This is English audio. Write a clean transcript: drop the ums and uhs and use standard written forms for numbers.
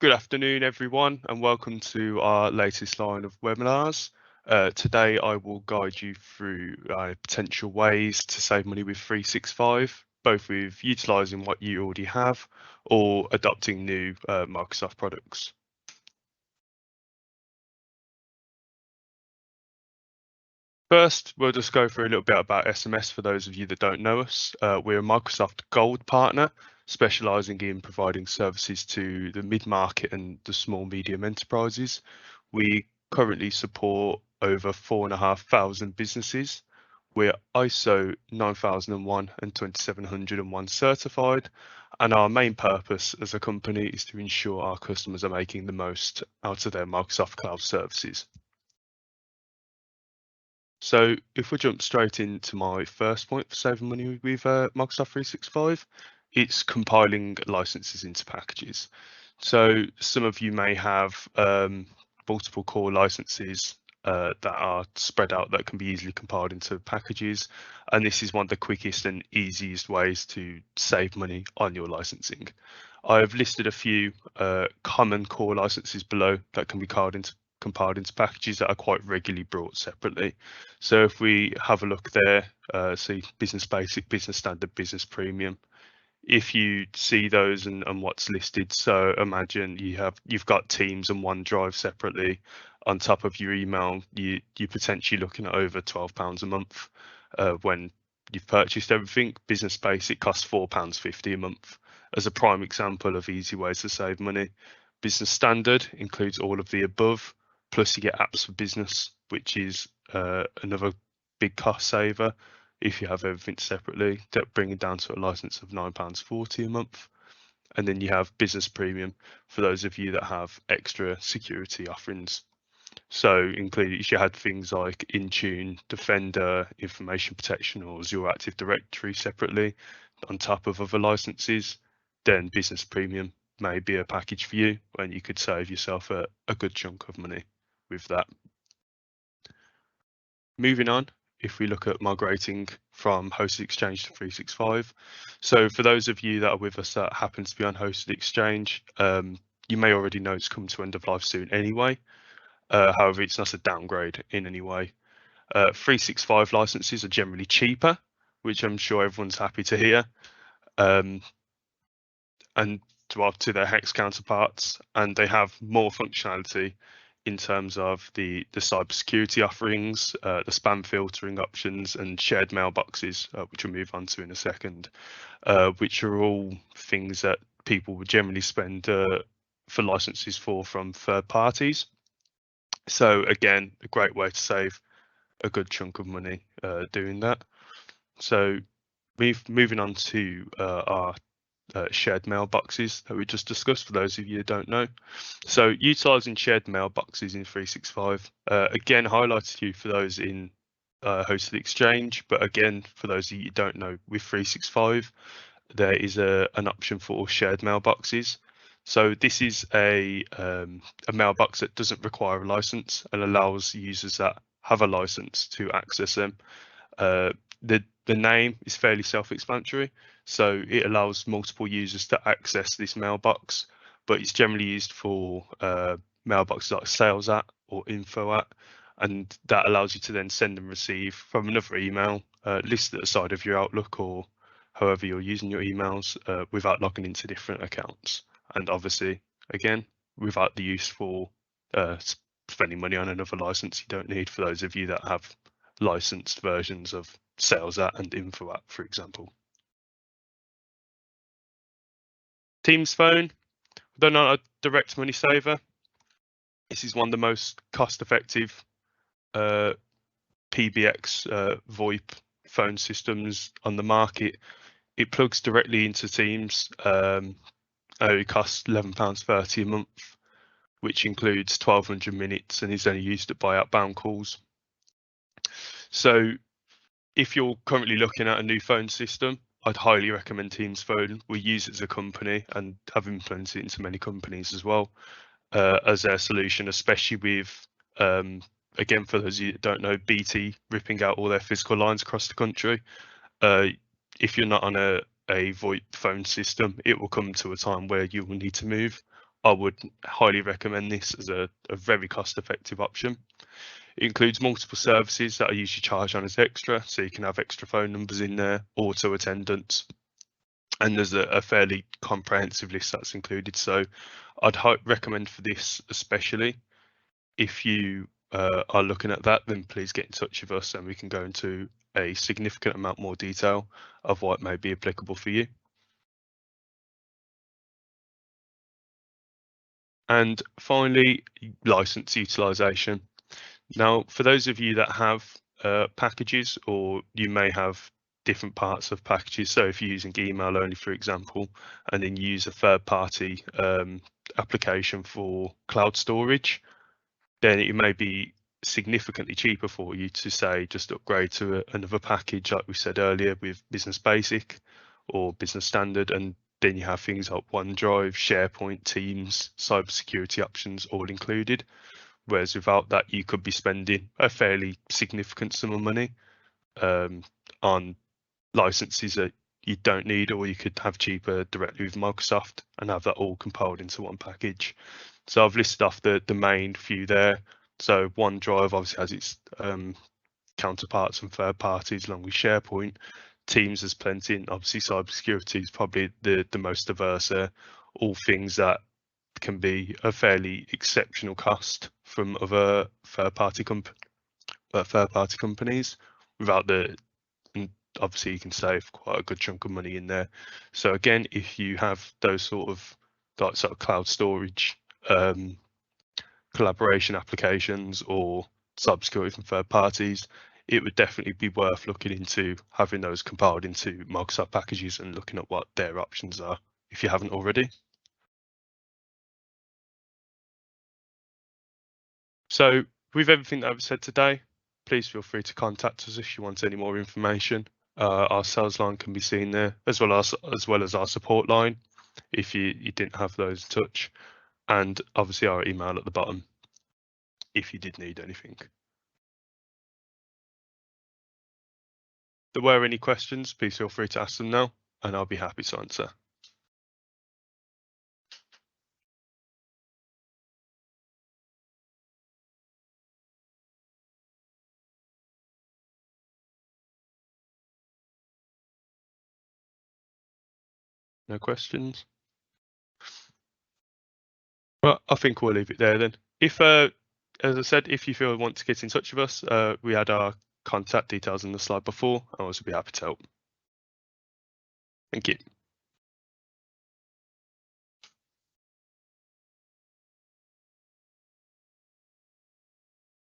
Good afternoon, everyone, and welcome to our latest line of webinars. Today, I will guide you through potential ways to save money with 365, both with utilizing what you already have or adopting new Microsoft products. First, we'll just go through a little bit about SMS for those of you that don't know us. We're a Microsoft Gold partner, specializing in providing services to the mid-market and the small medium enterprises. We currently support over 4,500 businesses. We're ISO 9001 and 27701 certified, and our main purpose as a company is to ensure our customers are making the most out of their Microsoft Cloud services. So if we jump straight into my first point for saving money with Microsoft 365, it's compiling licenses into packages. So some of you may have multiple core licenses that are spread out that can be easily compiled into packages. And this is one of the quickest and easiest ways to save money on your licensing. I've listed a few common core licenses below that can be compiled into packages that are quite regularly brought separately. So if we have a look there, see Business Basic, Business Standard, Business Premium. If you see those and what's listed, so imagine you've got Teams and OneDrive separately on top of your email, you're potentially looking at over £12 a month when you've purchased everything. Business Basic costs £4.50 a month as a prime example of easy ways to save money. Business Standard includes all of the above, plus you get apps for business, which is another big cost saver if you have everything separately, that bring it down to a license of £9.40 a month. And then you have Business Premium for those of you that have extra security offerings. So included, if you had things like Intune, Defender, Information Protection, or Azure Active Directory separately on top of other licenses, then Business Premium may be a package for you, and you could save yourself a good chunk of money with that. Moving on, if we look at migrating from hosted Exchange to 365. So for those of you that are with us that happen to be on hosted Exchange, you may already know it's come to end of life soon anyway. However, it's not a downgrade in any way. 365 licenses are generally cheaper, which I'm sure everyone's happy to hear, and to their Hex counterparts, and they have more functionality in terms of the cybersecurity offerings, the spam filtering options, and shared mailboxes, which we'll move on to in a second, which are all things that people would generally spend for licenses from third parties. So again, a great way to save a good chunk of money doing that. So moving on to our shared mailboxes that we just discussed for those of you who don't know. So utilizing shared mailboxes in 365, again, highlighted to you for those in hosted Exchange, but again, for those of you who don't know, with 365, there is an option for shared mailboxes. So this is a mailbox that doesn't require a license and allows users that have a license to access them. The name is fairly self-explanatory, so it allows multiple users to access this mailbox, but it's generally used for mailboxes like sales at or info at, and that allows you to then send and receive from another email listed at the side of your Outlook or however you're using your emails without logging into different accounts. And obviously, again, without the use for spending money on another license you don't need for those of you that have licensed versions of sales at and info at, for example. Teams Phone, though not a direct money saver, this is one of the most cost-effective PBX VoIP phone systems on the market. It plugs directly into Teams. It costs £11.30 a month, which includes 1,200 minutes and is only used by outbound calls. So if you're currently looking at a new phone system, I'd highly recommend Teams Phone. We use it as a company and have implemented it into many companies as well as their solution, especially with, again, for those of you that don't know, BT ripping out all their physical lines across the country. If you're not on a VoIP phone system, it will come to a time where you will need to move, I would highly recommend this as a very cost-effective option. It includes multiple services that are usually charged on as extra, so you can have extra phone numbers in there, auto attendance, and there's a fairly comprehensive list that's included. So I'd recommend for this, especially if you are looking at that, then please get in touch with us and we can go into a significant amount more detail of what may be applicable for you. And finally, license utilization. Now, for those of you that have packages, or you may have different parts of packages, so if you're using email only, for example, and then use a third-party application for cloud storage, then it may be significantly cheaper for you to say just upgrade to another package, like we said earlier, with Business Basic or Business Standard, and then you have things like OneDrive, SharePoint, Teams, cybersecurity options all included. Whereas without that, you could be spending a fairly significant sum of money on licenses that you don't need, or you could have cheaper directly with Microsoft and have that all compiled into one package. So I've listed off the main few there. So OneDrive obviously has its counterparts and third parties along with SharePoint. Teams has plenty, and obviously cybersecurity is probably the most diverse there. All things that can be a fairly exceptional cost from other third-party companies without the, and obviously you can save quite a good chunk of money in there. So again, if you have those sort of cloud storage, collaboration applications, or cybersecurity from third parties, it would definitely be worth looking into having those compiled into Microsoft packages and looking at what their options are if you haven't already. So with everything that I've said today, please feel free to contact us if you want any more information. Our sales line can be seen there, as well as our support line if you didn't have those in touch, and obviously our email at the bottom if you did need anything. If there were any questions, please feel free to ask them now, and I'll be happy to answer. No questions? Well, I think we'll leave it there then. If, as I said, if you feel want to get in touch with us, we had our contact details in the slide before. I'll also be happy to help. Thank you.